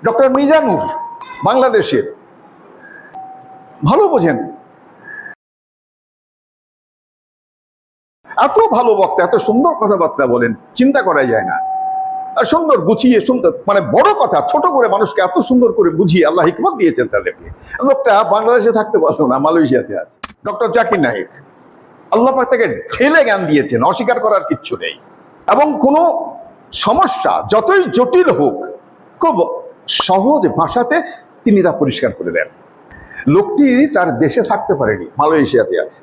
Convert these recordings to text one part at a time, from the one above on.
Doctor Mizanur বাংলাদেশের, ভালো বোঝেন, এত ভালো বক্তা, এত সুন্দর কথাবার্তা বলেন, চিন্তা করা যায় না। আর সুন্দর গুছিয়ে, সুন্দর মানে বড় কথা ছোট করে মানুষকে এত সুন্দর করে বুঝিয়ে আল্লাহ হিকমত দিয়েছেন তাদেরকে। লোকটা বাংলাদেশে থাকতে পারলো না, মালয়েশিয়াতে আছে। ডক্টর জাকির নায়েক, আল্লাহ পাক তাকে ঢেলে জ্ঞান দিয়েছেন, অস্বীকার করার কিচ্ছু নেই। এবং কোনো সমস্যা যতই জটিল হোক, খুব সহজ ভাষাতে তিনি তা পরিষ্কার করে দেন। লোকটি তার দেশে থাকতে পারেনি, মালয়েশিয়াতে আছে।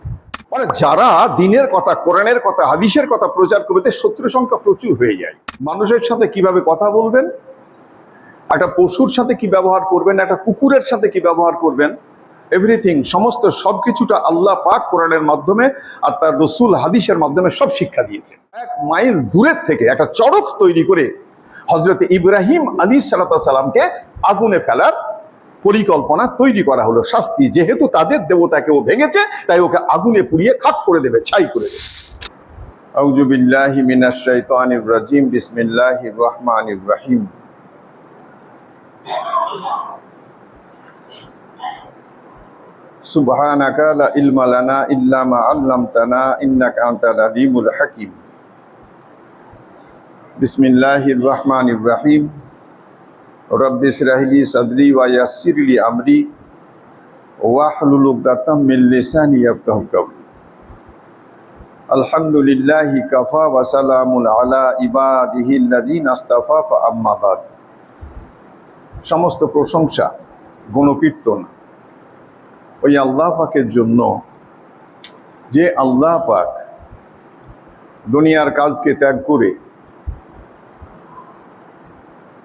মানে যারা দিনের কথা, কোরআনের কথা, হাদিসের কথা প্রচার করবে, শত্রু সংখ্যা প্রচুর হয়ে যায়। মানুষের সাথে কিভাবে কথা বলবেন, একটা পশুর সাথে কি ব্যবহার করবেন, একটা কুকুরের সাথে কি ব্যবহার করবেন, এভরিথিং, সমস্ত সবকিছুটা আল্লাহ পাক কোরআনের মাধ্যমে আর তার রসুল হাদিসের মাধ্যমে সব শিক্ষা দিয়েছে। 1 মাইল দূরের থেকে একটা চড়ক তৈরি করে হযরত ইব্রাহিম আলাইহিস সালামকে আগুনে ফেলার পরিকল্পনা তৈরি করা হলো। শাস্তি, যেহেতু তাদের দেবতাকে ও ভেঙেছে, তাই ওকে আগুনে পুড়িয়ে খাক করে দেবে, ছাই করে দেবে। আউযু বিল্লাহি মিনাশ শাইতানির রাজিম, বিসমিল্লাহির রহমানির রহিম। সুবহানাকা লা ইলমা লানা ইল্লা মা আল্লামতানা ইন্নাকা আনতাল আলিমুল হাকিম। বিসমিল্লাহির রহমানির রহিম। রব্বি ইশরাহ লি সাদরি ওয়া ইয়াসসির লি আমরি ওয়াহলুল উকদাতাম মিন লিসানি ইয়াফকাহু কাওলি। আলহামদুলিল্লাহি কাফা ওয়া সালামুন আলা ইবাদিহিল্লাযিনা ইসতাফা ফা আম্মা বাদ। সমস্ত প্রশংসা, গুণকীর্তন ওই আল্লাহ পাকের জন্য, যে আল্লাহ পাক দুনিয়ার কাজকে ত্যাগ করে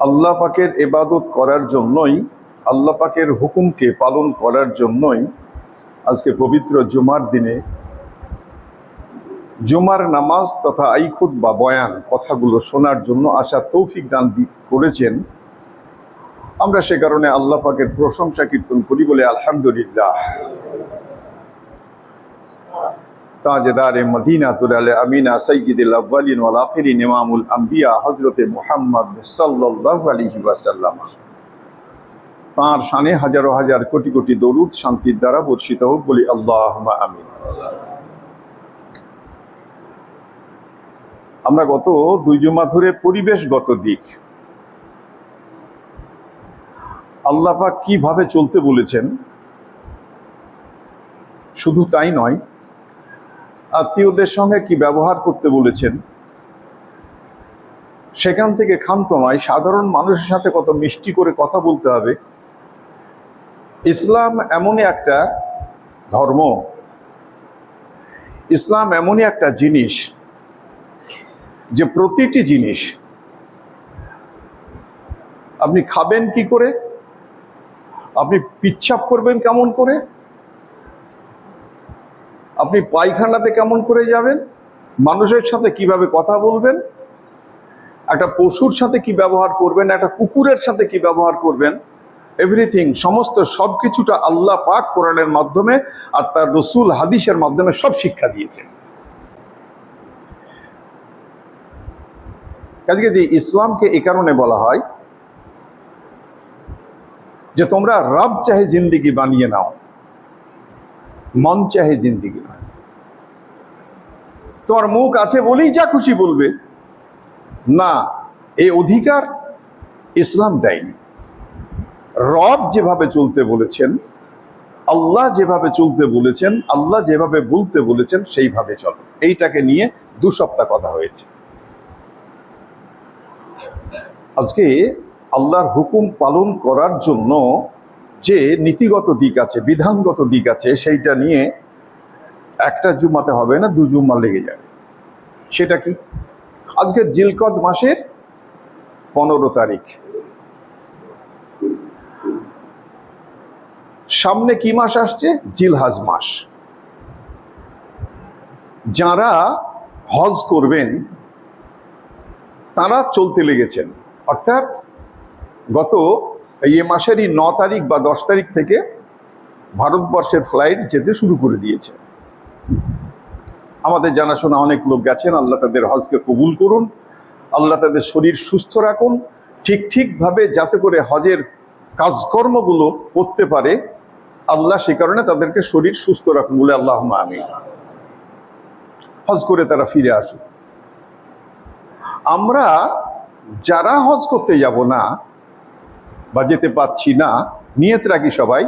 আল্লাহ পাকের ইবাদত করার জন্যই, আল্লাহ পাকের হুকুমকে পালন করার জন্যই আজকে পবিত্র জুমার দিনে জুমার নামাজ তথা আই খুতবা, বয়ান, কথাগুলো শোনার জন্য আসার তৌফিক দান করেছেন। আমরা সে কারণে আল্লাহ পাকের প্রশংসা কীর্তন করি বলে আলহামদুলিল্লাহ। তাজদারে মদিনাতুল আমিনা সাইয়্যিদুল আউয়ালিন ওয়াল আখিরিন ইমামুল আম্বিয়া হযরতে মুহাম্মদ সাল্লাল্লাহু আলাইহি ওয়াসাল্লাম, তাঁর শানে হাজারো হাজার কোটি কোটি দরুদ শান্তির দ্বারা বর্ষিত হোক বলি আল্লাহুম্মা আমিন। আমরা গত 2 জুমা ধরে পরিবেশগত দিক, আল্লাহ পাক কিভাবে চলতে বলেছেন, শুধু তাই নয়, আত্মীয়দের সঙ্গে কি ব্যবহার করতে বলেছেন, সেখান থেকে ক্ষান্ত নয়, সাধারণ মানুষের সাথে কত মিষ্টি করে কথা বলতে হবে। ইসলাম এমনই একটা ধর্ম, ইসলাম এমনই একটা জিনিস যে প্রতিটি জিনিস, আপনি খাবেন কি করে, আপনি পিচ্ছাপ করবেন কেমন করে, আপনি পায়খানাতে কেমন করে যাবেন, মানুষের সাথে কিভাবে কথা বলবেন, একটা পশুর সাথে কি ব্যবহার করবেন, একটা কুকুরের সাথে কি ব্যবহার করবেন, এভরিথিং, সমস্ত সবকিছুটা আল্লাহ পাক কোরআনের মাধ্যমে আর তার রসুল হাদিসের মাধ্যমে সব শিক্ষা দিয়েছেন। আজকে যে ইসলামকে এ কারণে বলা হয় যে তোমরা রব চাহে জিন্দিগি বানিয়ে নাও, মন চাহে জিন্দিগি নয়। তোমার মুখ আছে বলেই যা খুশি বলবে না, এই অধিকার ইসলাম দেয়নি। রব যেভাবে চলতে বলেছেন, আল্লাহ যেভাবে চলতে বলেছেন, আল্লাহ যেভাবে বলতে বলেছেন, সেইভাবে চলো। এইটাকে নিয়ে 2 সপ্তাহ কথা হয়েছে। আজকে আল্লাহর হুকুম পালন করার জন্য যে নীতিগত দিক আছে, বিধানগত দিক আছে, সেইটা নিয়ে একটা জুমাতে হবে না, 2 জুমা লেগে যাবে। সেটা কি? আজকে জিলকদ মাসের 15 তারিখ। সামনে কি মাস আসছে? জিলহজ মাস। যারা হজ করবেন তারা চলতে লেগেছেন, অর্থাৎ গত এই মাসেরই 9 তারিখ বা 10 তারিখ থেকে ভারতবর্ষের ফ্লাইট যেতে শুরু করে দিয়েছে। আমাদের জানাশোনা অনেক লোক গেছেন, আল্লাহ তাদের হজকে কবুল করুন, আল্লাহ তাদের শরীর সুস্থ রাখুন, ঠিকভাবে যাতে করে হজের কাজকর্মগুলো করতে পারে, আল্লাহ সে কারণে তাদেরকে শরীর সুস্থ রাখুন বলে আল্লাহুম্মা আমিন। হজ করে তারা ফিরে আসুক। আমরা যারা হজ করতে যাব না বা যেতে পাচ্ছি না, নিয়ত রাখি সবাই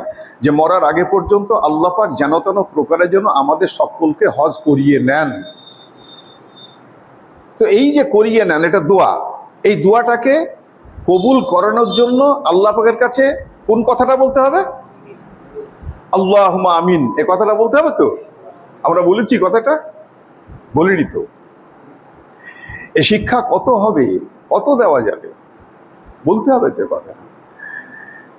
যে মরার আগে পর্যন্ত আল্লাহ পাক যেন তেন প্রকারের জন্য আমাদের সকলকে হজ করিয়ে নেন। তো এই যে করিয়ে নেন, এটা দোয়া। এই দোয়াটাকে কবুল করানোর জন্য আল্লাহ পাকের কাছে কোন কথাটা বলতে হবে? আল্লাহুম্মা আমিন, এ কথাটা বলতে হবে। তো আমরা বলেছি কথাটা? বলিনি তো। এ শিক্ষা কত হবে, কত দেওয়া যাবে, বলতে হবে তো কথাটা।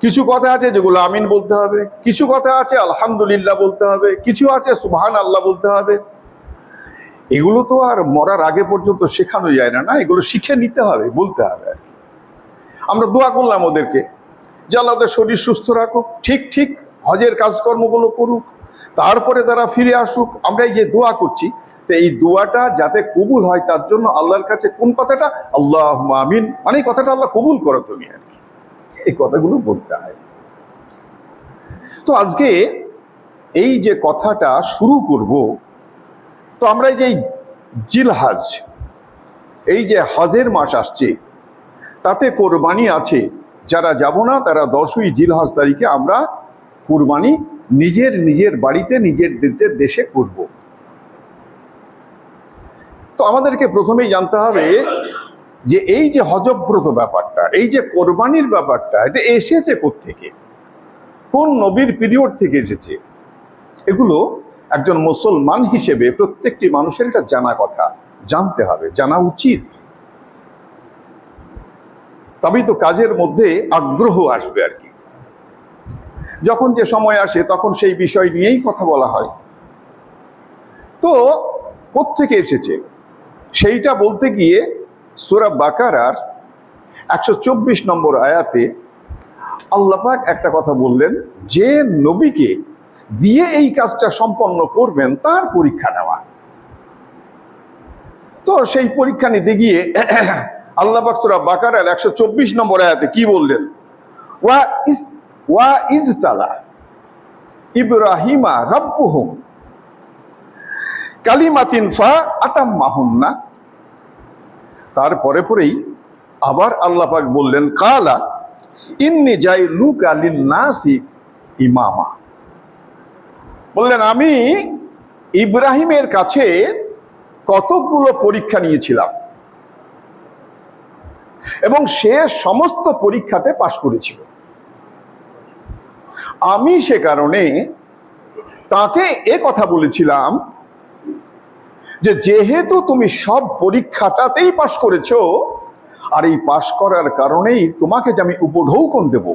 কিছু কথা আছে যেগুলো আমিন বলতে হবে, কিছু কথা আছে আলহামদুলিল্লাহ বলতে হবে, কিছু আছে সুবহান আল্লাহ বলতে হবে। এগুলো তো আর মরার আগে পর্যন্ত শেখানো যায় না, না, এগুলো শিখে নিতে হবে, বলতে হবে আর কি। আমরা দোয়া করলাম ওদেরকে যে আল্লাহ ওদের শরীর সুস্থ রাখুক, ঠিক হজের কাজকর্মগুলো করুক, তারপরে তারা ফিরে আসুক। আমরা এই যে দোয়া করছি, তো এই দোয়াটা যাতে কবুল হয় তার জন্য আল্লাহর কাছে কোন কথাটা? আল্লাহুম্মা আমিন, মানে কথাটা আল্লাহ কবুল করো তুমি আর কি, এই কথাগুলো বলতে হয়। তো আজকে এই যে কথাটা শুরু করব, তো আমরা এই যে জিলহজ, এই যে হজের মাস আসছে, তাতে কোরবানি আছে। যারা যাব না তারা 10ই জিলহজ তারিখে আমরা কোরবানি নিজের বাড়িতে নিজের দেশে করব। তো আমাদেরকে প্রথমেই জানতে হবে যে এই যে হজব্রত ব্যাপারটা, এই যে কোরবানির ব্যাপারটা, এটা এসেছে কোত্থেকে, কোন নবীর পিরিয়ড থেকে এসেছে? এগুলো একজন মুসলমান হিসেবে প্রত্যেকটি মানুষের এটা জানা কথা, জানতে হবে, জানা উচিত। তবেই তো কাজের মধ্যে আগ্রহ আসবে আর কি। যখন যে সময় আসে তখন সেই বিষয় নিয়েই কথা বলা হয়। তো কোত্থেকে এসেছে সেইটা বলতে গিয়ে সূরা বাকারার 124 নম্বর আয়াতে আল্লাহ পাক একটা কথা বললেন, যে নবীকে দিয়ে এই কাজটা সম্পন্ন করবেন তার পরীক্ষা নেওয়া। তো সেই পরীক্ষা নিতে গিয়ে আল্লাহ পাক সূরা বাকারার 124 নম্বর আয়াতে কি বললেন? ওয়া ইজতালা ইব্রাহিমা রাব্বুহুম কালিমাতিন ফা আতাম্মাহুন্না। তারপরে পরেই আবার আল্লাহ পাক বললেন, কালা ইন্নী জাইলুকা লিন্নাসি ইমামা। বললেন, আমি ইব্রাহিমের কাছে কতগুলো পরীক্ষা নিয়েছিলাম এবং সে সমস্ত পরীক্ষাতে পাশ করেছিল। আমি সে কারণে তাকে এ কথা বলেছিলাম যে যেহেতু তুমি সব পরীক্ষাটাতেই পাশ করেছো, আর এই পাশ করার কারণেই তোমাকে যে আমি উপঢৌকন দেব,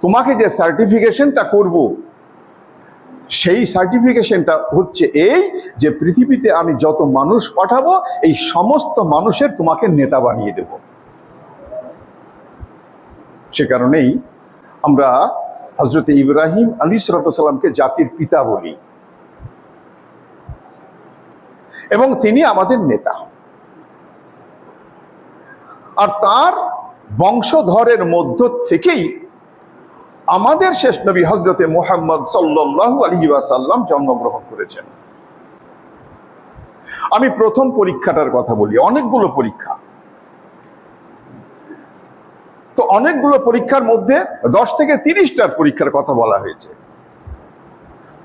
তোমাকে যে সার্টিফিকেশনটা করব, সেই সার্টিফিকেশনটা হচ্ছে এই যে পৃথিবীতে আমি যত মানুষ পাঠাবো এই সমস্ত মানুষের তোমাকে নেতা বানিয়ে দেব। সে কারণেই আমরা হযরত ইব্রাহিম আলাইহিস সালামকে জাতির পিতা বলি এবং তিনি আমাদের নেতা। আর তার বংশধরের মধ্য থেকেই আমাদের শেষ নবী হযরতে মুহাম্মদ সাল্লাল্লাহু আলাইহি ওয়াসাল্লাম জন্মগ্রহণ করেছেন। আমি প্রথম পরীক্ষাটার কথা বলি, অনেকগুলো পরীক্ষা। তো অনেকগুলো পরীক্ষার মধ্যে 10 থেকে 30টার পরীক্ষার কথা বলা হয়েছে।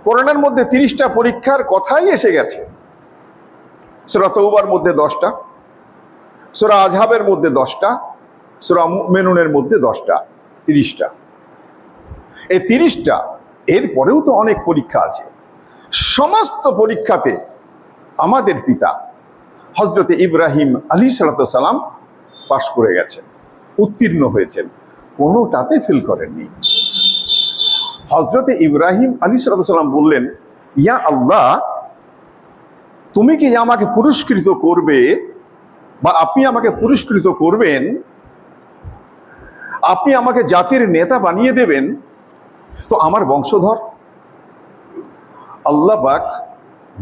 কোরআনের মধ্যে 30টা পরীক্ষার কথাই এসে গেছে। সূরা তাওবার মধ্যে 10টা, সূরা আযহাবের মধ্যে 10টা, সূরা মুমিনুনের মধ্যে 10টা, 30টা। এই 30টা, এর পরেও তো অনেক পরীক্ষা আছে। সমস্ত পরীক্ষাতে আমাদের পিতা হযরতে ইব্রাহিম আলাইহিস সালাম পাশ করে গেছেন, উত্তীর্ণ হয়েছেন, কোনোটাতে ফেল করেননি। হযরতে ইব্রাহিম আলাইহিস সালাম বললেন, ইয়া আল্লাহ, তুমি কি আমাকে পুরস্কৃত করবে বা আপনি আমাকে পুরস্কৃত করবেন, আপনি আমাকে জাতির নেতা বানিয়ে দেবেন, তো আমার বংশধর। আল্লাহ পাক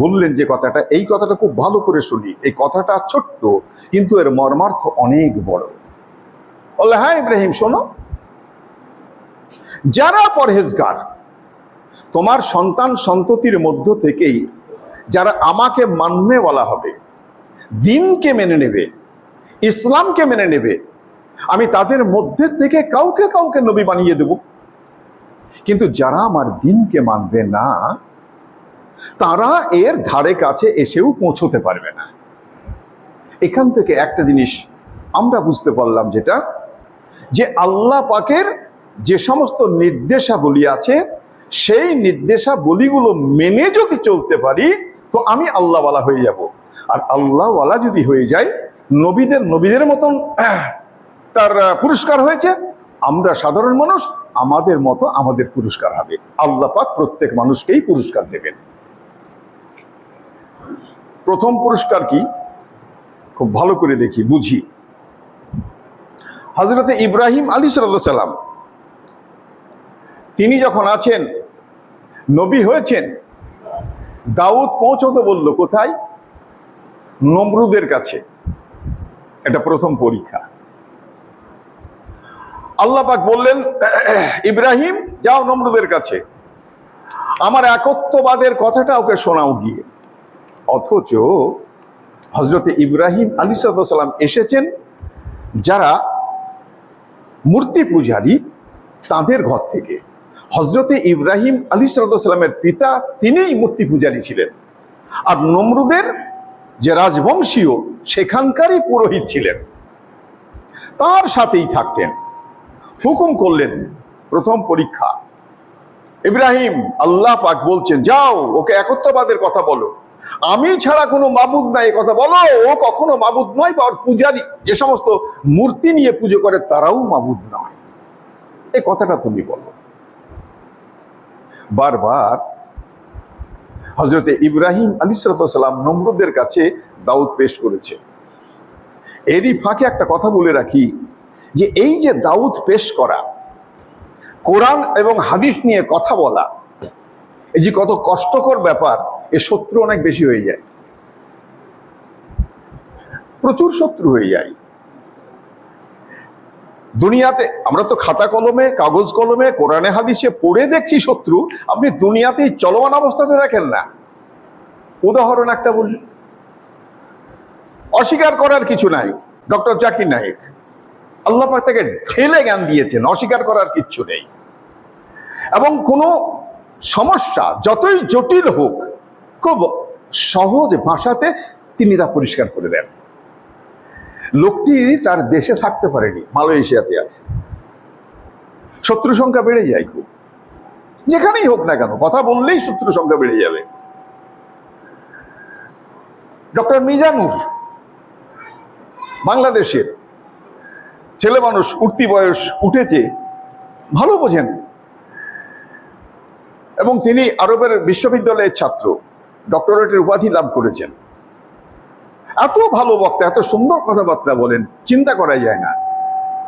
বললেন যে কথাটা, এই কথাটা খুব ভালো করে শুনি। এই কথাটা ছোট্ট কিন্তু এর মর্মার্থ অনেক বড়। বললে, হ্যাঁ ইব্রাহিম শোনো, যারা পরহেজগার তোমার সন্তান সন্ততির মধ্য থেকেই যারা আমাকে মাননে বলা হবে, দিনকে মেনে নেবে, ইসলামকে মেনে নেবে, আমি তাদের মধ্যে থেকে কাউকে কাউকে নবী বানিয়ে দেব। কিন্তু যারা আমার দিনকে মানবে না, তারা এর ধারে কাছে এসেও পৌঁছতে পারবে না। এখান থেকে একটা জিনিস আমরা বুঝতে পারলাম, যেটা যে আল্লাহ পাকের যে সমস্ত নির্দেশাবলী আছে, সেই নির্দেশাবলীগুলো মেনে যদি চলতে পারি, তো আমি আল্লাহওয়ালা হয়ে যাব। আর আল্লাহওয়ালা যদি হয়ে যায়, নবীদের মতন তার পুরস্কার হয়েছে, আমরা সাধারণ মানুষ, আমাদের মতো আমাদের পুরস্কার হবে। আল্লাহ পাক প্রত্যেক মানুষকেই পুরস্কার দেবেন। প্রথম পুরস্কার কি, খুব ভালো করে দেখি, বুঝি। হযরত ইব্রাহিম আলাইহিস সালাম তিনি যখন আছেন, নবী হয়েছেন, দাউদ পৌঁছতে বলল কোথায়? নমরুদের কাছে। এটা প্রথম পরীক্ষা। আল্লাহ পাক বললেন, ইব্রাহিম যাও নমরুদের কাছে, আমার একত্ববাদের কথাটা ওকে শোনাও গিয়ে। অথচ হযরত ইব্রাহিম আলাইহিস সালাম এসেছেন যারা মূর্তি পূজারী, তাদের ঘর থেকে। হযরত ইব্রাহিম আলাইহিস সালামের পিতা তিনিই মূর্তি পূজারী ছিলেন, আর নমরুদের যে রাজবংশীয় সেখানকারই পুরোহিত ছিলেন, তার সাথেই থাকতেন। হুকুম করলেন, প্রথম পরীক্ষা, ইব্রাহিম, আল্লাহ পাক বলছেন যাও ওকে একত্ববাদের কথা বলো, আমি ছাড়া কোনো মাবুদ নাই কথা বলো। ও কখনো মাবুদ নয়, বা পূজারী যে সমস্ত মূর্তি নিয়ে পুজো করে তারাও মাবুদ নয়, এই কথাটা তুমি বলো। বারবার হযরত ইব্রাহিম আলাইহিস সালাম নমরুদের কাছে দাউদ পেশ করেছে। এরই ফাঁকে একটা কথা বলে রাখি, যে এই যে দাউদ পেশ করা, কোরআন এবং হাদিস নিয়ে কথা বলা, এই যে কত কষ্টকর ব্যাপার, এ শত্রু অনেক বেশি হয়ে যায়, প্রচুর শত্রু হয়ে যায় দুনিয়াতে। আমরা তো খাতা কলমে, কাগজ কলমে, কোরআনে হাদিসে পড়ে দেখছি শত্রু, আপনি দুনিয়াতেই চলমান অবস্থাতে দেখেন না। উদাহরণ একটা বলি, অস্বীকার করার কিছু নাই, ডক্টর জাকির নায়েক, আল্লাহ পাক তাকে ঠেলে জ্ঞান দিয়েছেন, অস্বীকার করার কিচ্ছু নেই। এবং কোনো সমস্যা যতই জটিল হোক, খুব সহজ ভাষাতে তিনি তা পরিষ্কার করে দেন। লোকটি তার দেশে থাকতে পারেনি, মালয়েশিয়াতে আছে। শত্রু সংখ্যা বেড়ে যায় খুব, যেখানেই হোক না কেন, কথা বললেই শত্রু সংখ্যা বেড়ে যাবে। ডক্টর মিজানুর, বাংলাদেশের ছেলে মানুষ, উঠতি বয়স, উঠেছে, ভালো বোঝেন, এবং তিনি আরবের বিশ্ববিদ্যালয়ের ছাত্র, ডক্টরেটের উপাধি লাভ করেছেন। এত ভালো বক্তা, এত সুন্দর কথাবার্তা বলেন, চিন্তা করা যায় না।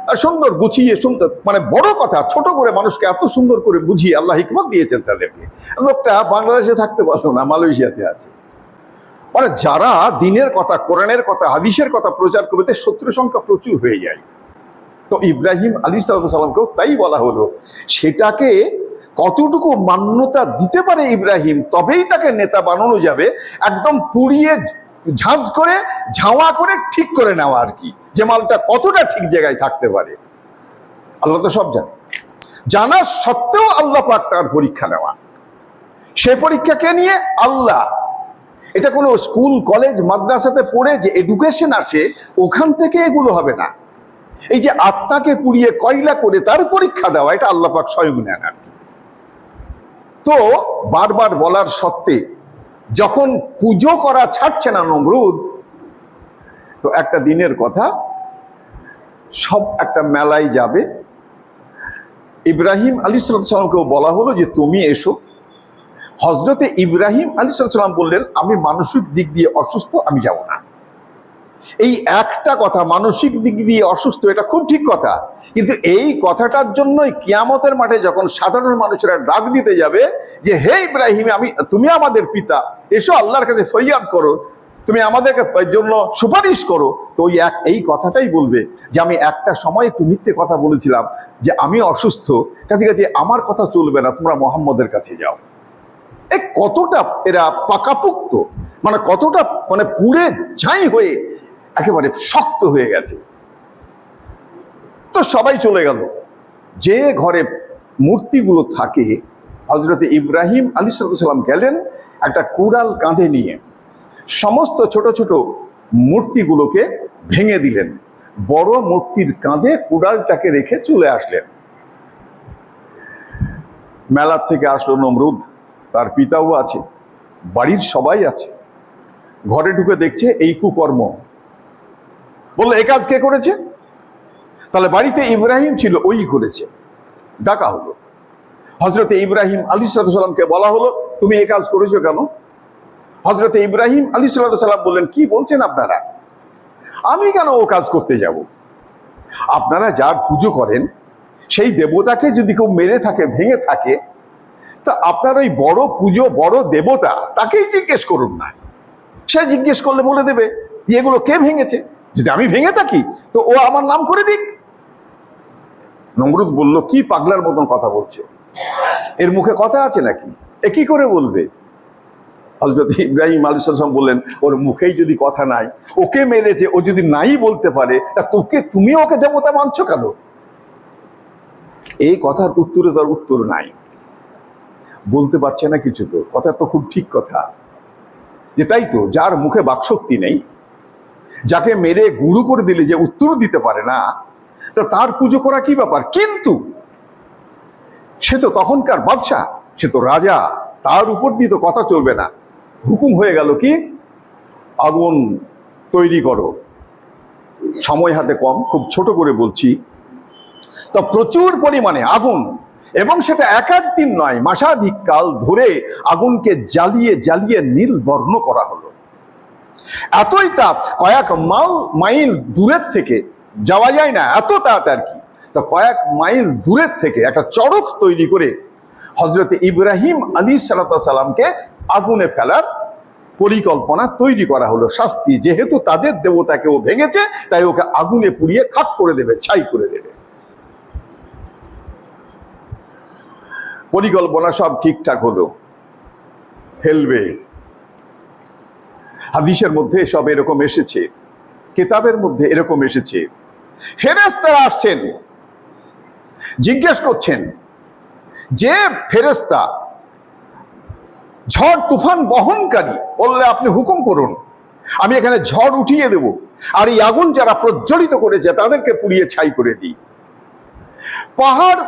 আর সুন্দর গুছিয়ে, সুন্দর, মানে বড় কথা ছোট করে মানুষকে এত সুন্দর করে বুঝিয়ে আল্লাহ হিকমত দিয়েছেন তাদেরকে। লোকটা বাংলাদেশে থাকতে পারলো না, মালয়েশিয়াতে আছে। মানে যারা দিনের কথা, কোরআনের কথা, হাদিসের কথা প্রচার করবে, শত্রু সংখ্যা প্রচুর হয়ে যায়। তো ইব্রাহিম আলাইহিস সালামকেও তাই বলা হলো, সেটাকে কতটুকু মান্যতা দিতে পারে ইব্রাহিম, তবেই তাকে নেতা বানানো যাবে। একদম পুড়িয়ে ঝাঁঝ করে, ঝাওয়া করে ঠিক করে নেওয়া আর কি, যে মালটা কতটা ঠিক জায়গায় থাকতে পারে। আল্লাহ তো সব জানে, জানা সত্ত্বেও আল্লাহ পাক তার পরীক্ষা নেওয়া। সে পরীক্ষাকে নিয়ে আল্লাহ, এটা কোনো স্কুল কলেজ মাদ্রাসাতে পড়ে যে এডুকেশন আসে, ওখান থেকে এগুলো হবে না। এই যে আত্মাকে পুড়িয়ে কয়লা করে তার পরীক্ষা দেওয়া, এটা আল্লাহ পাক স্বয়ং নেন আর কি। তো বারবার বলার সত্ত্বে যখন পুজো করা ছাড়ছে না নমরুদ, তো একটা দিনের কথা, সব একটা মেলায় যাবে, ইব্রাহিম আলাইহিস সালামকেও বলা হলো যে তুমি এসো। হযরতে ইব্রাহিম আলাইহিস সালাম বললেন, আমি মানসিক দিক দিয়ে অসুস্থ, আমি যাব না। এই একটা কথা, মানসিক দিক দিয়ে অসুস্থ, এটা খুব ঠিক কথা, কিন্তু এই কথাটার জন্যই কিয়ামতের মাঠে যখন সাধারণ মানুষেরা ডাক দিতে যাবে যে হে ইব্রাহিম, তুমি আমাদের পিতা, এসো আল্লাহর কাছে ফরিয়াদ করো, তুমি আমাদেরকে জন্য সুপারিশ করো, তো ওই এই কথাটাই বলবে যে আমি একটা সময় একটু মিথ্যে কথা বলেছিলাম যে আমি অসুস্থ, কাছে কাছে আমার কথা চলবে না, তোমরা মোহাম্মদের কাছে যাও। কতটা এরা পাকাপুক্ত, মানে কতটা মানে পুড়ে ছাই হয়ে একেবারে শক্ত হয়ে গেছে। তো সবাই চলে গেল। যে ঘরে মূর্তিগুলো থাকে, হযরতে ইব্রাহিম আলাইহিস সালাম গেলেন একটা কুড়াল কাঁধে নিয়ে, সমস্ত ছোট ছোট মূর্তিগুলোকে ভেঙে দিলেন, বড় মূর্তির কাঁধে কুড়ালটাকে রেখে চলে আসলেন। মেলা থেকে আসলো নমরুদ, তার পিতাও আছে, বাড়ির সবাই আছে। ঘরে ঢুকে দেখছে এই কুকর্ম। বললো এ কাজ কে করেছে? তাহলে বাড়িতে ইব্রাহিম ছিল, ওই করেছে। ডাকা হলো। হযরতে ইব্রাহিম আলাইহিস সালামকে বলা হলো, তুমি এই কাজ করেছো কেন? হযরতে ইব্রাহিম আলাইহিস সালাম বললেন, কি বলছেন আপনারা? আমি কেন ও কাজ করতে যাব? আপনারা যার পুজো করেন সেই দেবতাকে যদি কেউ মেরে থাকে, ভেঙে থাকে, তা আপনার ওই বড় পুজো, বড় দেবতা, তাকেই জিজ্ঞেস করুন না। সে জিজ্ঞেস করলে বলে দেবে যে এগুলো কে ভেঙেছে। যদি আমি ভেঙে থাকি তো ও আমার নাম করে দিক। নমরুদ বলল, কি পাগলার মতন কথা বলছে, এর মুখে কথা আছে নাকি? এ কি করে বলবে? হযরত ইব্রাহিম আলাইহিস সালাম বললেন, ওর মুখেই যদি কথা নাই, ওকে মেরেছে, ও যদি নাই বলতে পারে, তা তুমি ওকে দেবতা মানছো কেন? এই কথার উত্তরে তার উত্তর নাই, বলতে পারছে না কিছু। তো কথা তো খুব ঠিক কথা, যে তাই তো, যার মুখে বাকশক্তি নেই, যাকে মেরে গুঁড়ো করে দিলে যে উত্তর দিতে পারে না, তা তার পুজো করা কি ব্যাপার? কিন্তু সে তো তখনকার বাদশাহ, সে তো রাজা, তার উপর দিয়ে তো কথা চলবে না। হুকুম হয়ে গেল কি, আগুন তৈরি করো। সময় হাতে কম, খুব ছোট করে বলছি। তো প্রচুর পরিমাণে আগুন, এবং সেটা এক দিন নয়, মাসাধিক কাল ধরে আগুনকে জ্বালিয়ে জ্বালিয়ে নীল বর্ণ করা হলো। এতই তাপ, কয়েক মাইল দূরের থেকে যাওয়া যায় না, এত তাপ আর কি। তো কয়েক মাইল দূরের থেকে একটা চড়ক তৈরি করে হযরতে ইব্রাহিম আলাইহিস সালামকে আগুনে ফেলার পরিকল্পনা তৈরি করা হলো। শাস্তি, যেহেতু তাদের দেবতাকে ও ভেঙেছে, তাই ওকে আগুনে পুড়িয়ে খাক করে দেবে, ছাই করে দেবে। পরিকল্পনা সব ঠিকঠাক হলো, ফেলবে। হাদিসের মধ্যে সব এরকম এসেছে, কিতাবের মধ্যে এরকম এসেছে। ফেরেশতারা আসছেন, জিজ্ঞেস করছেন যে ফেরেশতা ঝড় তুফান বহনকারী, বললে আপনি হুকুম করুন, আমি এখানে ঝড় উঠিয়ে দেব, আর এই আগুন যারা প্রজ্বলিত করেছে তাদেরকে পুড়িয়ে ছাই করে দিই। পাহাড়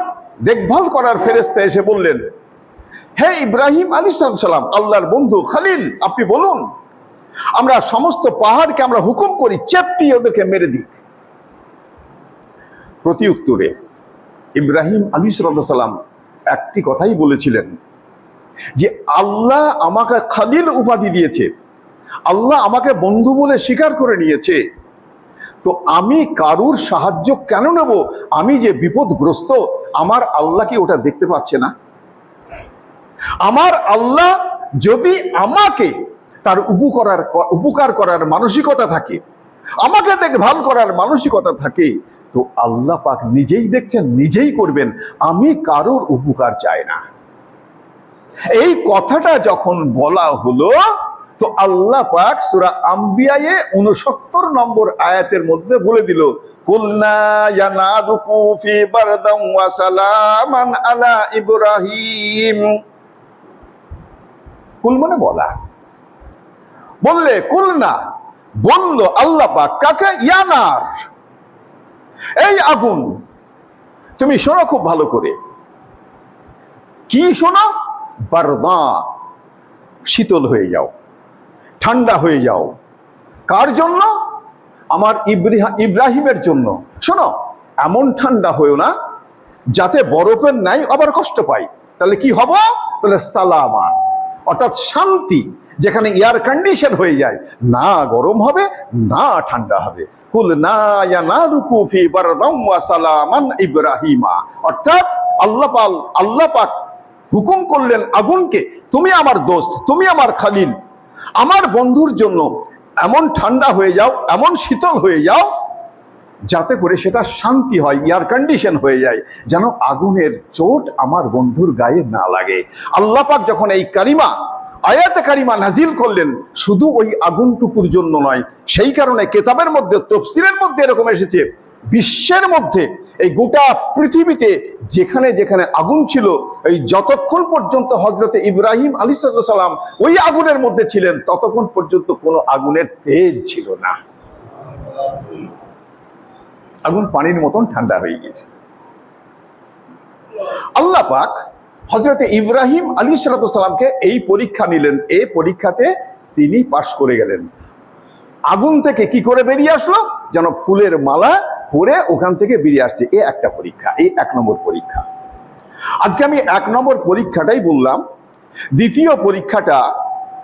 দেখভাল করার ফেরেশতা এসে বললেন, হে ইব্রাহিম আলাইহিস সালাম, আল্লাহর বন্ধু খলিল, আপনি বলুন, আমরা সমস্ত পাহাড়কে আমরা হুকুম করি চেপটি ওদেরকে মেরে দিক। প্রতি উত্তরে ইব্রাহিম আলাইহিস সালাম একটি কথাই বলেছিলেন, যে আল্লাহ আমাকে খলিল উপাধি দিয়েছে, আল্লাহ আমাকে বন্ধু বলে স্বীকার করে নিয়েছে, তো আমি কারুর সাহায্য কেন নেব? আমি যে বিপদগ্রস্ত, আমার আল্লাহ কি ওটা দেখতে পাচ্ছে না? আমার আল্লাহ যদি আমাকে তার উপকার করার মানসিকতা থাকে, আমাকে দেখভাল করার মানসিকতা থাকে, তো আল্লাহ পাক নিজেই দেখছেন, নিজেই করবেন, আমি কারোর উপকার চাই না। এই কথাটা যখন বলা হলো, তো আল্লাহ পাক সূরা আম্বিয়ায়ে 69 নম্বর আয়াতের মধ্যে বলে দিল, কুলনা ইয়া নারু কুফি বারদান ওয়া সালামান আলা ইব্রাহিম। কুল মানে বলা, বললে কুলনা, বলল আল্লাহ পাক কাকে? ইয়ানার, এই আগুন, তুমি শোনো খুব ভালো করে। কি শোনো? বারদা, শীতল হয়ে যাও, ঠান্ডা হয়ে যাও। কার জন্য? আমার ইব্রাহিমের জন্য। শোনো, এমন ঠান্ডা হয়েও না যাতে বরফের নাই আবার কষ্ট পাই। তাহলে কি হবো? তাহলে সালামান, অর্থাৎ শান্তি, যেখানে এয়ার কন্ডিশন হয়ে যায়, না গরম হবে না ঠান্ডা হবে। কুলনা ইয়া নারু কুফি বারদান ওয়া সালামান ইব্রাহিমা, অর্থাৎ আল্লাহ পাক হুকুম করলেন আগুনকে, তুমি আমার দোস্ত, তুমি আমার খলিল, আমার বন্ধুর জন্য এমন ঠান্ডা হয়ে যাও, এমন শীতল হয়ে যাও, যাতে করে সেটা শান্তি হয়, এয়ার কন্ডিশন হয়ে যায়, যেন আগুনের চোট আমার বন্ধুর গায়ে না লাগে। আল্লাহ পাক যখন এই কারিমা, আয়াতে কারিমা নাজিল করলেন, শুধু ওই আগুনটুকুর জন্য নয়, সেই কারণে কেতাবের মধ্যে, তাফসীরের মধ্যে এরকম এসেছে, বিশ্বের মধ্যে, এই গোটা পৃথিবীতে যেখানে যেখানে আগুন ছিল, এই যতক্ষণ পর্যন্ত হযরতে ইব্রাহিম আলাইহিস সালাম ওই আগুনের মধ্যে ছিলেন, ততক্ষণ পর্যন্ত কোনো আগুনের তেজ ছিল না। আগুন পানির মতন ঠান্ডা হয়ে গেছে। আল্লাহ পাক হযরতে ইব্রাহিম আলাইহিস সালামকে এই পরীক্ষা নিলেন, এই পরীক্ষাতে তিনি পাশ করে গেলেন। আগুন থেকে কি করে বেরিয়ে আসলো? যেন ফুলের মালা পরে ওখান থেকে বেরিয়ে আসছে। এই একটা পরীক্ষা, এই 1 নম্বর পরীক্ষা। আজকে আমি 1 নম্বর পরীক্ষাটাই বললাম। দ্বিতীয় পরীক্ষাটা,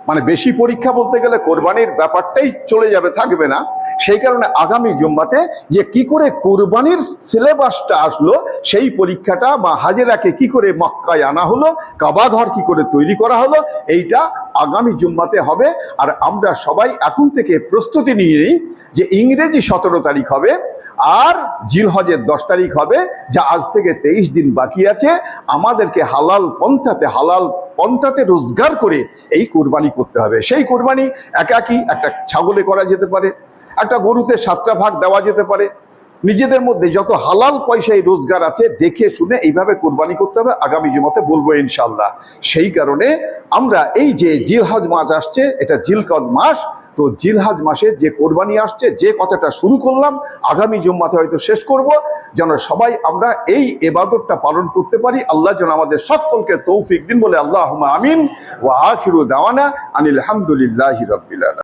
মানে বেশি পরীক্ষা বলতে গেলে কোরবানির ব্যাপারটাই চলে যাবে, থাকবে না। সেই কারণে আগামী জুম্মাতে যে কি করে কোরবানির সিলেবাসটা আসলো, সেই পরীক্ষাটা, বা হাজেরাকে কি করে মক্কায় আনা হলো, কাবা ঘর কি করে তৈরি করা হলো, এইটা আগামী জুম্মাতে হবে। আর আমরা সবাই এখন থেকে প্রস্তুতি নিয়ে নিই যে ইংরেজি 17 তারিখ হবে আর জিলহজের 10 তারিখ হবে, যা আজ থেকে 23 দিন বাকি আছে। আমাদেরকে হালাল পন্থাতে রোজগার করে এই কোরবানি করতে হবে। সেই কোরবানি একাকি একটা ছাগলে করা যেতে পারে, একটা গরুতে 7টা ভাগ দেওয়া যেতে পারে। নিজেদের মধ্যে যত হালাল পয়সায় রোজগার আছে দেখে শুনে এইভাবে কোরবানি করতে হবে। আগামী জুমাতে বলবো ইনশাআল্লাহ। সেই কারণে আমরা এই যে জিলহজ মাস আসছে, এটা জিলকদ মাস, তো জিলহজ মাসে যে কোরবানি আসছে, যে কথাটা শুরু করলাম, আগামী জুম্মাতে হয়তো শেষ করব, যেন সবাই আমরা এই ইবাদতটা পালন করতে পারি। আল্লাহ যেন আমাদের সকলকে তৌফিক দিন, বলে আল্লাহুম্মা আমিন। ওয়া আখিরু দাওয়ানা আনিল হামদুলিল্লাহি রাব্বিল আলামিন।